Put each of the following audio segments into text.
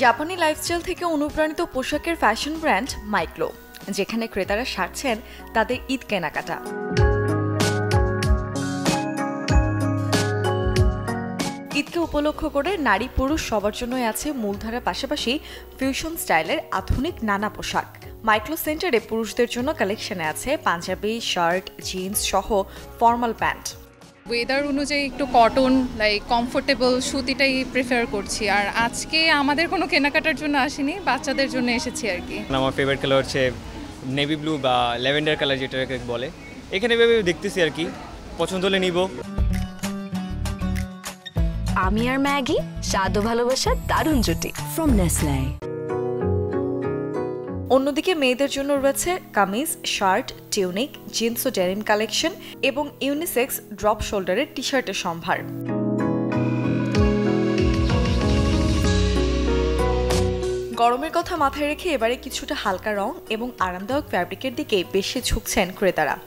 জাপানি লাইফস্টাইল থেকে অনুপ্রাণিত পোশাকের ফ্যাশন ব্র্যান্ড মাইক্লো, যেখানে ক্রেতারা সারছেন তাদের ঈদ কেনাকাটা। ঈদকে উপলক্ষ করে নারী পুরুষ সবার জন্যই আছে মূলধারার পাশাপাশি ফিউশন স্টাইলের আধুনিক নানা পোশাক। মাইক্লো সেন্টারে পুরুষদের জন্য কালেকশনে আছে পাঞ্জাবি, শার্ট, জিন্স সহ ফর্মাল প্যান্ট। ওয়েদার অনুযায়ী একটু কটন লাইক কমফোর্টেবল সুতিটাই প্রেফার করছি। আর আজকে আমাদের কোনো কেনাকাটার জন্য আসিনি, বাচ্চাদের জন্য এসেছি আর কি। আমার ফেভারিট কালার হচ্ছে নেভি ব্লু বা ল্যাভেন্ডার কালার, যেটাকে বলে। এখানে ভেবে দেখতেছি আর কি, পছন্দ হলে নিব। আমি আর ম্যাগি, স্বাদ ও ভালোবাসার দারুণ জুটি ফ্রম নেসলে। অন্যদিকে মেয়েদের জন্য রয়েছে কামিজ, শার্ট, টিউনিক, জিন্স ও ডেনিম কালেকশন এবং ইউনিসেক্স ড্রপ শোল্ডারের টি শার্টের সম্ভার। গরমের কথা মাথায় রেখে এবারে কিছুটা হালকা রং এবং আরামদায়ক ফ্যাব্রিকের দিকে বেশি ঝুঁকছেন ক্রেতারা।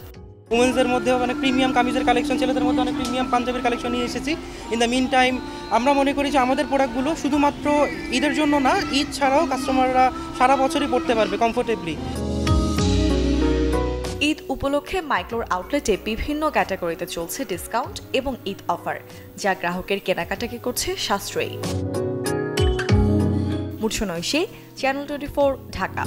উমেন্সের মধ্যে অনেক প্রিমিয়াম কামিজের কালেকশন, ছেলেদের মধ্যে অনেক প্রিমিয়াম পাঞ্জাবির কালেকশন নিয়ে এসেছি। ইন দ্য মিন টাইম আমরা মনে করি যে আমাদের প্রোডাক্টগুলো শুধুমাত্র ঈদের জন্য না, ঈদ ছাড়াও কাস্টমাররা সারা বছরই পড়তে পারবে কমফোর্টেবলি। ঈদ উপলক্ষে মাইক্লোর আউটলেটে বিভিন্ন ক্যাটাগরিতে চলছে ডিসকাউন্ট এবং ঈদ অফার, যা গ্রাহকের কেনাকাটাকে করছে সাশ্রয়ী। মুর্শন ঐশী, চ্যানেল 24, ঢাকা।